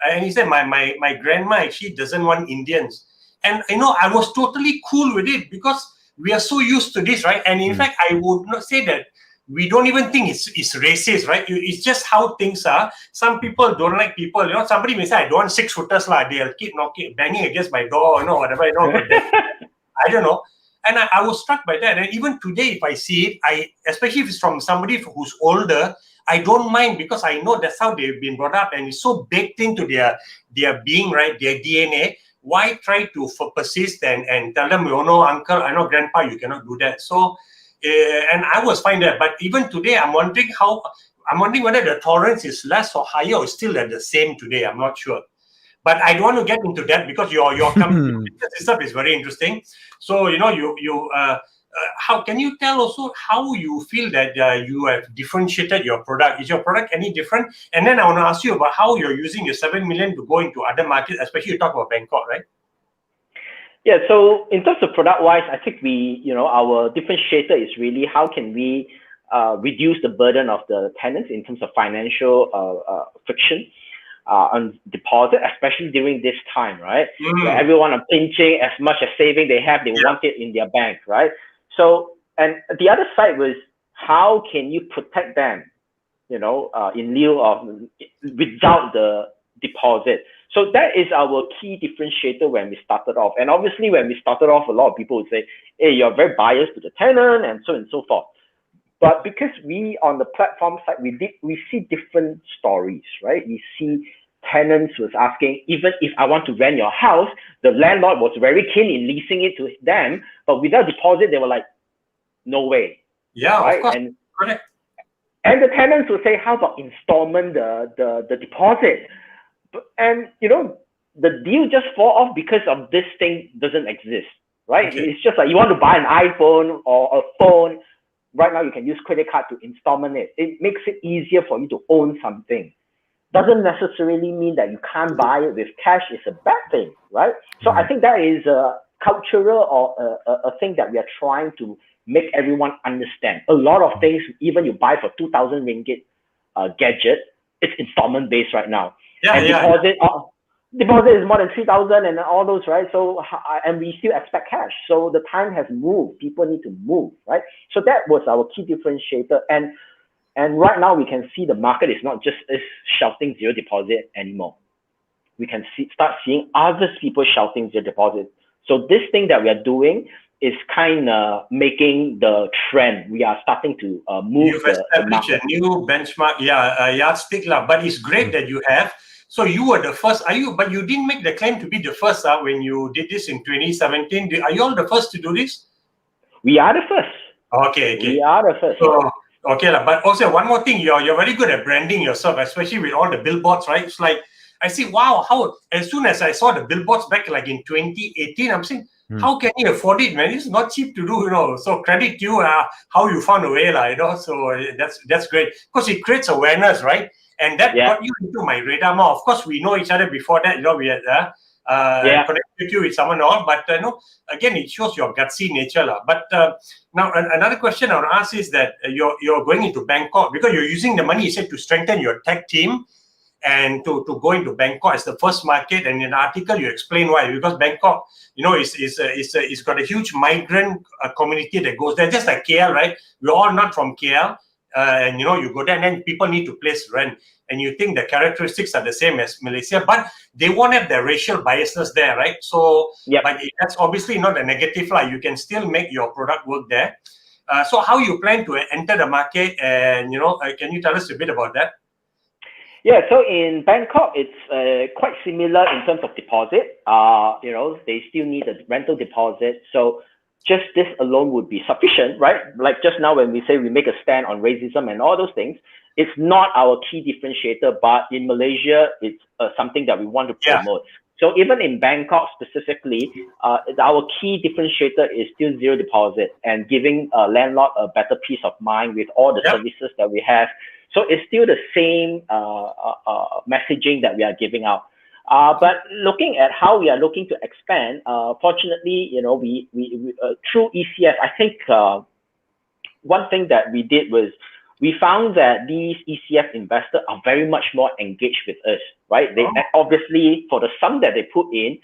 And he said my grandma actually doesn't want Indians. And I was totally cool with it, because we are so used to this, right? And in fact, I would not say that we don't even think it's racist, right? It's just how things are. Some people don't like people. Somebody may say, I don't want 6-footers, they'll keep banging against my door, whatever. I don't know. And I was struck by that. And even today, if I see it, especially if it's from somebody who's older, I don't mind, because I know that's how they've been brought up, and it's so baked into their being, right? Their DNA. Why try to persist and tell them, uncle, I know grandpa, you cannot do that. So, and I was fine there. But even today, I'm wondering whether the tolerance is less or higher, or still at the same today. I'm not sure. But I don't want to get into that, because your company stuff is very interesting. So, how can you tell also how you feel that you have differentiated your product? Is your product any different? And then I want to ask you about how you're using your 7 million to go into other markets, especially you talk about Bangkok, right? Yeah, so in terms of product-wise, I think our differentiator is really how can we reduce the burden of the tenants in terms of financial friction on deposit, especially during this time, right? Where everyone are pinching as much as saving they have, they want it in their bank, right? So, and the other side was, how can you protect them, in lieu of, without the deposit? So that is our key differentiator when we started off. And obviously, when we started off, a lot of people would say, hey, you're very biased to the tenant and so forth. But because we, on the platform side, we see different stories, right? We see tenants was asking, even if I want to rent your house, the landlord was very keen in leasing it to them, but without deposit, they were like, no way. Yeah, right? of course. And Correct. the tenants will say, how about installment the deposit? And the deal just fall off because of this thing doesn't exist, right? Okay. It's just like you want to buy an iPhone or a phone. Right now, you can use credit card to installment it. It makes it easier for you to own something. Doesn't necessarily mean that you can't buy it with cash is a bad thing, right? So I think that is a cultural or a thing that we are trying to make everyone understand. A lot of things, even you buy for 2,000 ringgit gadget, it's installment based right now. Yeah, and deposit is more than 3,000 and all those, right? So, and we still expect cash. So the time has moved. People need to move, right? So that was our key differentiator. And right now we can see the market is not just shouting zero deposit anymore. We can start seeing other people shouting zero deposit. So this thing that we are doing is kind of making the trend. We are starting to move. You've established a new benchmark, yardstick, but it's great that you have. So you were the first, but you didn't make the claim to be the first when you did this in 2017. Are you all the first to do this? We are the first. Okay. We are the first. So, okay, but also one more thing, you're very good at branding yourself, especially with all the billboards, right? It's like, I see, wow, how, as soon as I saw the billboards back like in 2018, I'm saying, how can you afford it, man? It's not cheap to do, So credit to you, how you found a way, So that's great. Because it creates awareness, right? And that got you into my radar more. Of course, we know each other before that, we had connected you with someone else, but again, it shows your gutsy nature. But now another question I want to ask is that you're going into Bangkok because you're using the money, you said, to strengthen your tech team and to go into Bangkok as the first market. And in the article, you explain why. Because Bangkok, it's got a huge migrant community that goes there, just like KL, right? We're all not from KL. And you go there and then people need to place rent, and you think the characteristics are the same as Malaysia, but they won't have the racial biasness there, right? So, but that's obviously not a negative. You can still make your product work there. So how you plan to enter the market, and can you tell us a bit about that? Yeah, so in Bangkok, it's quite similar in terms of deposit. They still need a rental deposit. So just this alone would be sufficient, right? Like just now when we say we make a stand on racism and all those things, it's not our key differentiator, but in Malaysia, it's something that we want to promote. So even in Bangkok specifically, our key differentiator is still zero deposit and giving a landlord a better peace of mind with all the services that we have. So it's still the same messaging that we are giving out. But looking at how we are looking to expand, fortunately, we through ECF, I think one thing that we did was we found that these ECF investors are very much more engaged with us, right? They obviously, for the sum that they put in,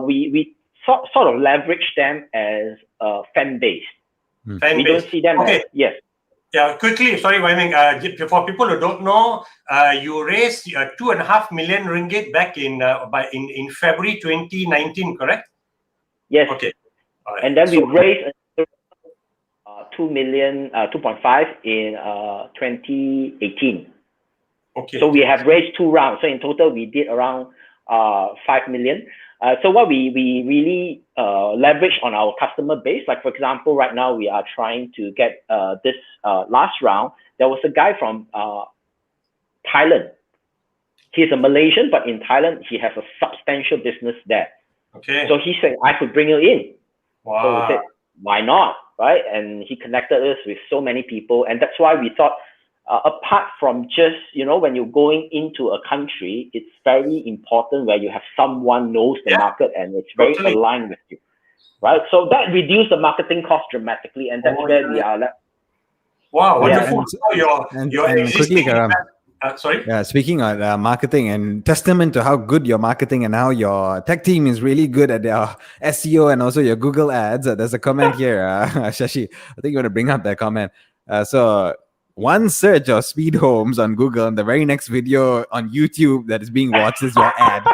we sort of leverage them as fan based. We don't see them as, Yeah, quickly, sorry, Wei Meng, for people who don't know, you raised 2.5 million ringgit back in February 2019, correct? Yes. Okay. All right. And then we raised 2.5 in 2018. Okay. So we have raised 2 rounds. So in total, we did around 5 million. So what we really leverage on our customer base, like for example, right now we are trying to get this last round. There was a guy from Thailand. He's a Malaysian, but in Thailand, he has a substantial business there. Okay. So he said, I could bring you in. Wow. So we said, why not, right? And he connected us with so many people. And that's why we thought, apart from just, when you're going into a country, it's very important where you have someone knows the market and it's very aligned with you, right? So that reduced the marketing cost dramatically, and that's where we are. Wow, wonderful. Your existing... Quickly, sorry? Yeah, speaking of marketing, and testament to how good your marketing and how your tech team is really good at their SEO and also your Google ads. There's a comment here, Shashi. I think you want to bring up that comment. So one search of Speedhomes on Google and the very next video on YouTube that is being watched is your ad.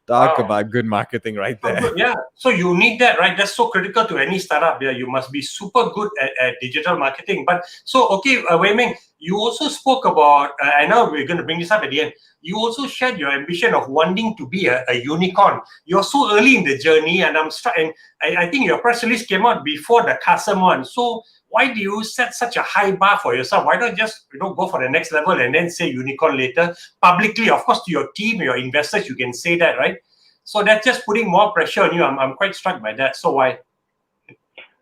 Talk Wow. about good marketing right there. Yeah, so you need that, right? That's so critical to any startup. Yeah, you must be super good at digital marketing. But so, okay, Wei Meng, you also spoke about, I know we're going to bring this up at the end. You also shared your ambition of wanting to be a unicorn. You're so early in the journey, and I think your press release came out before the Carson one. So why do you set such a high bar for yourself? Why not just go for the next level and then say unicorn later publicly? Of course, to your team, your investors, you can say that, right? So that's just putting more pressure on you. I'm quite struck by that. So why?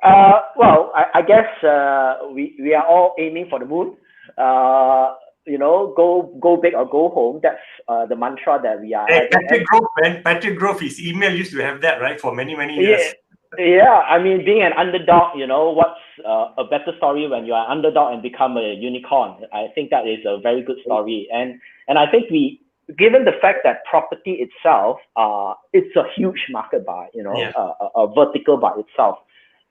Well, I guess we are all aiming for the moon. Go big or go home. That's the mantra that we are Hey, having. Patrick Grove, man. Patrick Grove, his email used to have that, right, for many years. Yeah. I mean, being an underdog, what's a better story when you are an underdog and become a unicorn? I think that is a very good story, and I think given the fact that property itself, it's a huge market by a vertical by itself.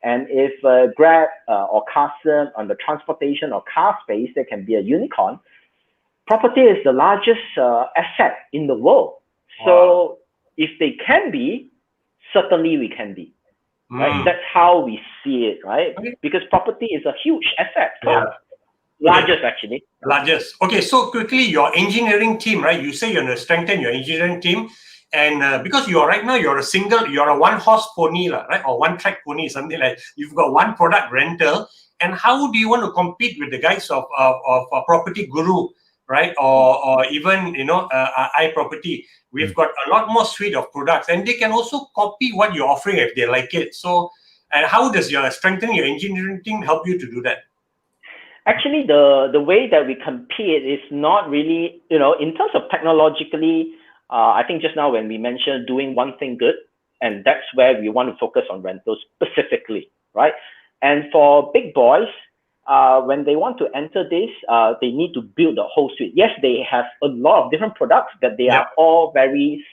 And if Grab or Carson on the transportation or car space, they can be a unicorn. Property is the largest asset in the world. So if they can be, certainly we can be. Right? That's how we see it, right? Okay. Because property is a huge asset. Largest, actually. Largest. Okay, so quickly, your engineering team, right? You say you're going to strengthen your engineering team. And because you're a one-horse pony, right? Or one-track pony, something like you've got one product rental. And how do you want to compete with the guys of Property Guru, right? Or even, iProperty? We've got a lot more suite of products, and they can also copy what you're offering if they like it. So, and how does your strengthening your engineering team help you to do that? Actually, the way that we compete is not really, in terms of technologically, I think just now when we mentioned doing one thing good, and that's where we want to focus on rentals specifically, right? And for big boys, when they want to enter this, they need to build the whole suite. Yes, they have a lot of different products, but they are all very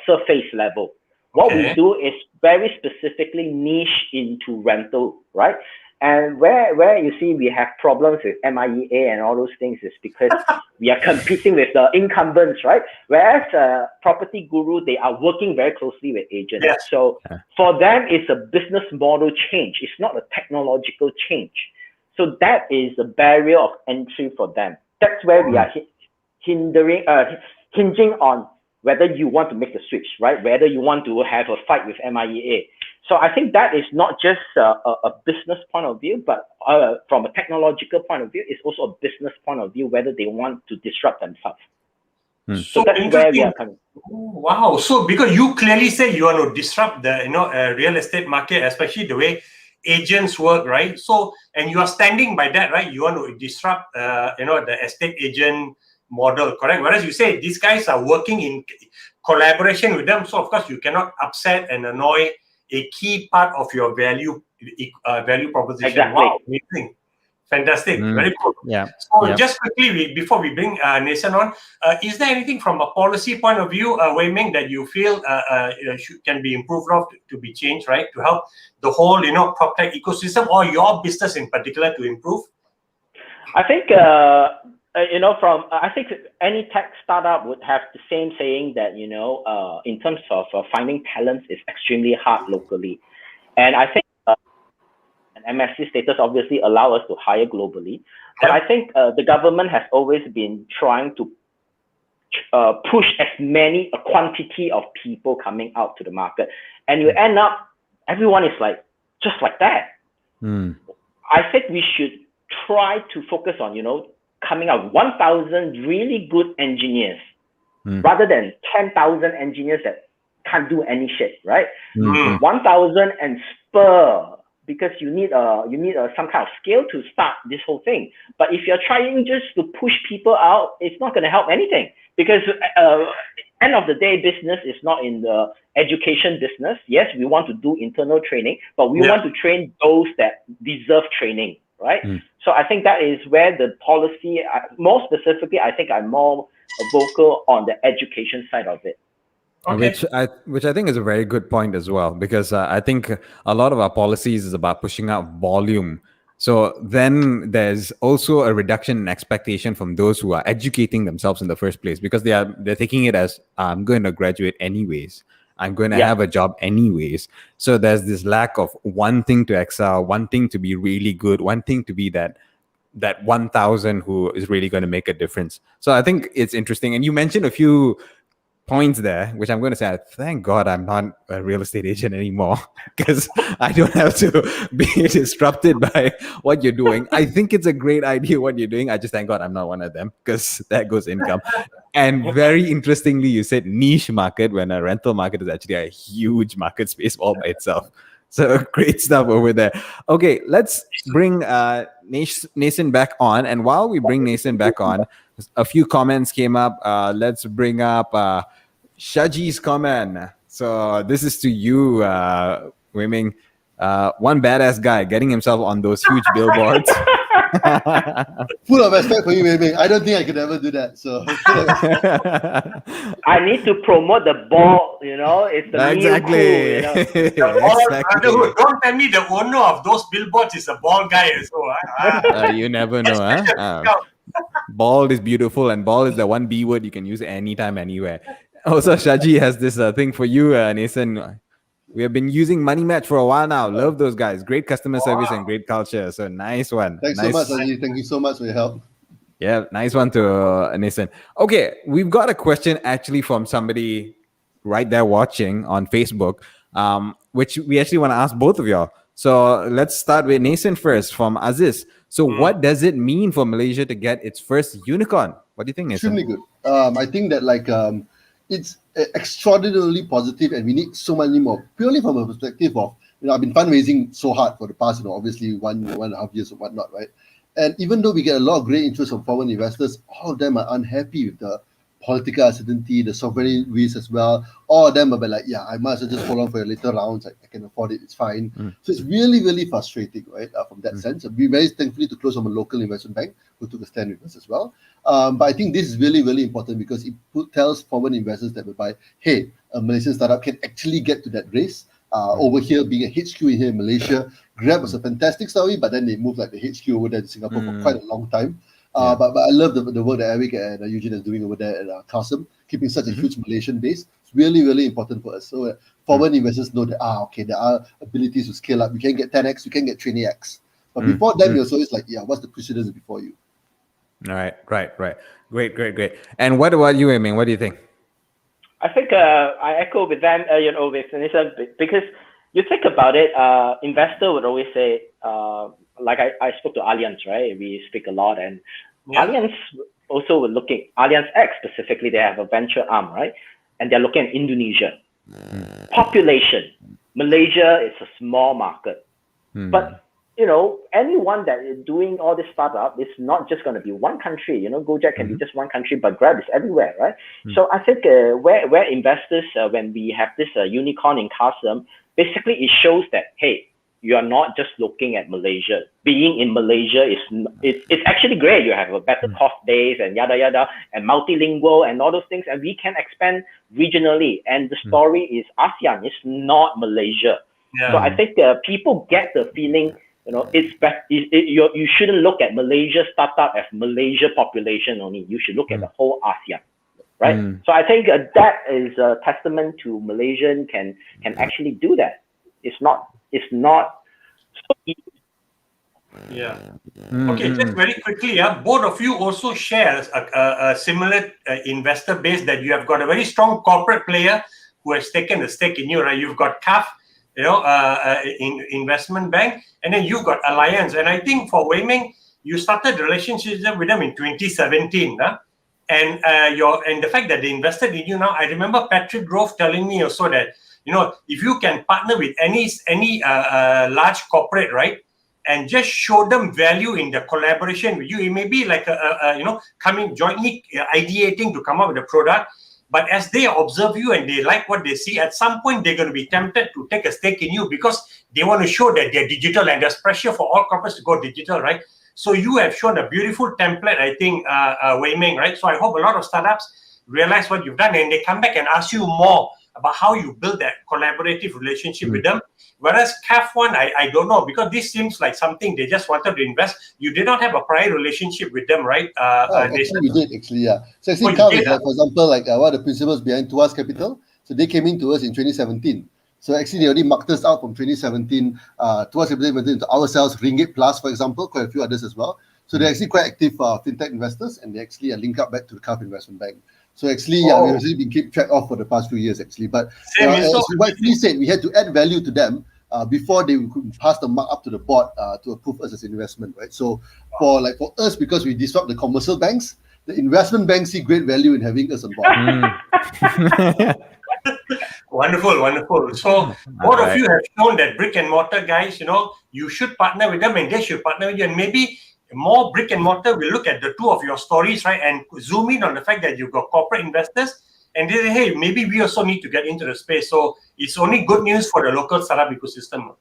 surface level. What we do is very specifically niche into rental, right? And where you see we have problems with MIEA and all those things is because we are competing with the incumbents, right? Whereas Property Guru, they are working very closely with agents. Yes. So for them, it's a business model change. It's not a technological change. So that is the barrier of entry for them. That's where we are hinging on whether you want to make the switch, right? Whether you want to have a fight with MIEA. So I think that is not just a business point of view, but from a technological point of view, it's also a business point of view, whether they want to disrupt themselves. So that's where we are coming. Wow. So because you clearly say you want to disrupt the real estate market, especially the way agents work, right? So, and you are standing by that, right? You want to disrupt the estate agent model, correct? Whereas you say these guys are working in collaboration with them, so of course you cannot upset and annoy a key part of your value proposition. Exactly. Wow, amazing. Fantastic. Very cool. Yeah. So just quickly, before we bring Naysan on, is there anything from a policy point of view, Wei Meng, that you feel can be improved of, to be changed, right? To help the whole, PropTech ecosystem or your business in particular to improve? I think, I think any tech startup would have the same saying that, in terms of finding talent is extremely hard locally. And I think an MSC status obviously allow us to hire globally. But I think the government has always been trying to push a quantity of people coming out to the market. And you end up, everyone is just like that. I think we should try to focus on, coming out 1,000 really good engineers rather than 10,000 engineers that can't do any shit, right? 1,000 and spur, because you need some kind of scale to start this whole thing. But if you're trying just to push people out, it's not going to help anything, because end of the day, business is not in the education business. Yes, we want to do internal training, but we want to train those that deserve training, right? So I think that is where the policy, more specifically, I think I'm more vocal on the education side of it. Okay. Which I think is a very good point as well, because I think a lot of our policies is about pushing out volume So then there's also a reduction in expectation from those who are educating themselves in the first place, because they're taking it as, I'm going to graduate anyways. I'm going to have a job anyways. So there's this lack of wanting to excel, wanting to be really good, wanting to be that 1,000 who is really going to make a difference. So I think it's interesting. And you mentioned a few points there, which I'm going to say, thank God I'm not a real estate agent anymore, because I don't have to be disrupted by what you're doing. I think it's a great idea what you're doing. I just thank God I'm not one of them, because that goes income. And very interestingly, you said niche market when a rental market is actually a huge market space all by itself. So great stuff over there. Okay, let's bring Naysan back on. And while we bring Naysan back on, a few comments came up. Let's bring up Shaji's comment. So this is to you, Wei Meng. One badass guy getting himself on those huge billboards. Full of respect for you, Wei Meng. I don't think I could ever do that. So I need to promote the ball, it's the exactly. New Exactly. Don't tell me the owner of those billboards is a bald guy as well. You never know, huh? Bald is beautiful, and bald is the one B word you can use anytime, anywhere. Also, Shaji has this thing for you, Naysan. We have been using MoneyMatch for a while now. Love those guys. Great customer service and great culture. So nice one. Thanks so much, Shaji. Thank you so much for your help. Yeah, nice one to Naysan. Okay, we've got a question actually from somebody right there watching on Facebook, which we actually want to ask both of y'all. So let's start with Naysan first from Aziz. So what does it mean for Malaysia to get its first unicorn? What do you think, Naysan? Extremely good. I think that it's extraordinarily positive, and we need so many more. Purely from a perspective of, I've been fundraising so hard for the past, obviously 1.5 years or whatnot, right? And even though we get a lot of great interest from foreign investors, all of them are unhappy with the political uncertainty, the sovereign risk as well. All of them are like, I might as well just hold on for your later rounds. I can afford it. It's fine. So it's really, really frustrating, right? From that sense. We're very thankfully to close from a local investment bank who took a stand with us as well. But I think this is really, really important, because it tells foreign investors that hey, a Malaysian startup can actually get to that race. Over here, being a HQ in here in Malaysia, Grab was a fantastic story, but then they moved the HQ over there to Singapore for quite a long time. But I love the work that Eric and Eugene is doing over there at Carson, keeping such a huge Malaysian base. It's really, really important for us. So foreign investors know that, there are abilities to scale up. We can get 10x, we can get 20x. But before that, it's always what's the precedence before you? All right. Great. And what about you, Wei Meng? What do you think? I think I echo with them, with Naysan, because you think about it, investor would always say, like I spoke to Allianz, right? We speak a lot, and Allianz also were looking, Allianz X specifically, they have a venture arm, right? And they're looking at Indonesia. Population, Malaysia is a small market, but anyone that is doing all this startup is not just going to be one country. Gojek can be just one country, but Grab is everywhere, right? So I think where investors, when we have this unicorn in Carson, basically it shows that, hey, you are not just looking at Malaysia. Being in Malaysia it's actually great. You have a better cost base and yada yada, and multilingual and all those things, and we can expand regionally. And the story is ASEAN. It's not Malaysia. So I think people get the feeling. You shouldn't look at Malaysia startup as Malaysia population only. You should look at the whole ASEAN, right? So I think that is a testament to Malaysian can actually do that. It's not so easy. Okay, just very quickly, both of you also share a similar investor base, that you have got a very strong corporate player who has taken a stake in you, right? You've got CAF, investment bank, and then you got Allianz. And I think for Wei Meng, you started relationship with them in 2017, and the fact that they invested in you now. I remember Patrick Grove telling me also that if you can partner with any large corporate, right, and just show them value in the collaboration with you, it may be like coming jointly ideating to come up with a product. But as they observe you and they like what they see, at some point they're going to be tempted to take a stake in you, because they want to show that they're digital, and there's pressure for all corporates to go digital, right? So you have shown a beautiful template, I think, Wei Meng, right? So I hope a lot of startups realize what you've done, and they come back and ask you more about how you build that collaborative relationship with them. Whereas CAF one, I don't know, because this seems like something they just wanted to invest. You did not have a prior relationship with them, right? Actually, we did, yeah. So actually, you CAF did, is like, for example, like one of the principals behind Tuas Capital. So they came into us in 2017. So actually, they already marked us out from 2017. Tuas Capital went into ourselves, Ringgit Plus, for example, quite a few others as well. So they're actually quite active fintech investors, and they actually are linked up back to the CAF Investment Bank. So actually, we've actually been kept track of for the past few years, actually. But as you rightfully said, we had to add value to them before they could pass the mark up to the board to approve us as an investment, right? So for us, because we disrupt the commercial banks, the investment banks see great value in having us on board. Wonderful. So both of you have shown that brick and mortar guys, you should partner with them and they should partner with you. And maybe more brick and mortar will look at the two of your stories, right? And zoom in on the fact that you've got corporate investors and they say, hey, maybe we also need to get into the space. So it's only good news for the local startup ecosystem.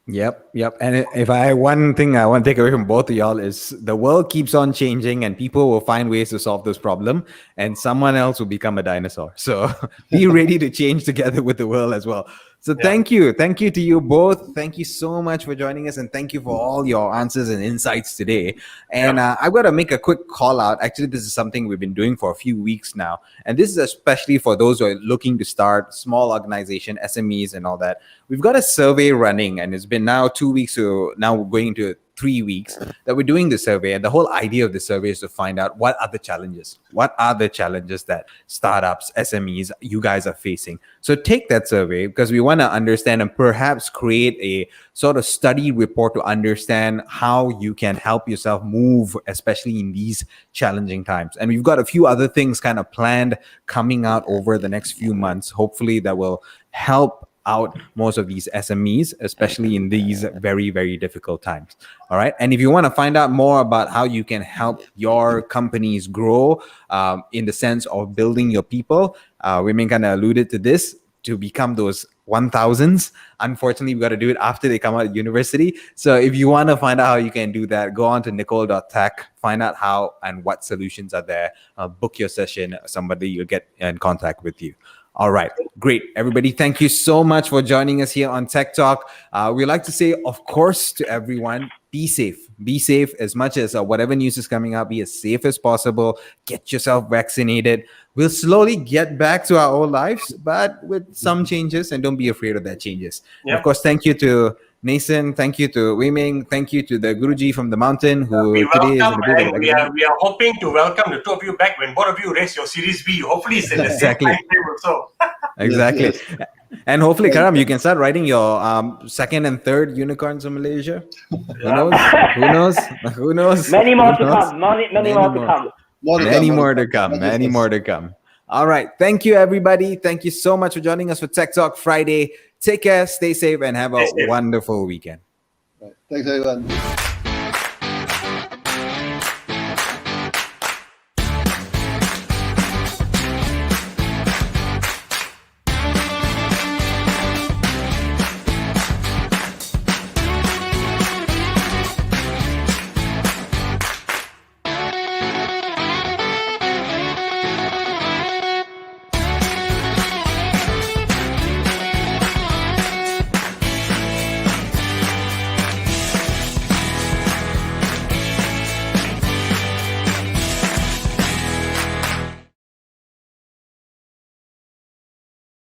Yep. And if one thing I want to take away from both of y'all is the world keeps on changing and people will find ways to solve this problem and someone else will become a dinosaur. So be ready to change together with the world as well. So thank you to you both. Thank you so much for joining us and thank you for all your answers and insights today. And I've got to make a quick call out. Actually, this is something we've been doing for a few weeks now. And this is especially for those who are looking to start small organization, SMEs and all that. We've got a survey running and it's been now 2 weeks, so now we're going into 3 weeks that we're doing the survey. And the whole idea of the survey is to find out what are the challenges that startups, SMEs, you guys are facing. So take that survey because we want to understand and perhaps create a sort of study report to understand how you can help yourself move, especially in these challenging times. And we've got a few other things kind of planned coming out over the next few months, hopefully that will help out most of these SMEs, especially in these very, very difficult times. All right. And if you want to find out more about how you can help your companies grow in the sense of building your people, Wei Meng kind of alluded to this, to become those 1000s. Unfortunately, we've got to do it after they come out of university. So if you want to find out how you can do that, go on to Necole.tech, find out how and what solutions are there, book your session, somebody will get in contact with you. All right, great. Everybody, thank you so much for joining us here on Tech Talk. We like to say, of course, to everyone, be safe. Be safe as much as whatever news is coming out, be as safe as possible. Get yourself vaccinated. We'll slowly get back to our old lives, but with some changes, and don't be afraid of that changes. Yep. Of course, thank you to Naysan, thank you to Wei Meng, thank you to the Guruji from the mountain who we today is in welcome the building. and we are hoping to welcome the two of you back when both of you raise your Series B. Hopefully it's in the Exactly. same time frame also. Exactly. Yes. And hopefully, Karam, you can start writing your second and third unicorns in Malaysia. Who knows? Many more to come. Many more to come. Many more to come. All right. Thank you, everybody. Thank you so much for joining us for Tech Talk Friday. Take care, stay safe, and have a wonderful weekend. Right. Thanks, everyone.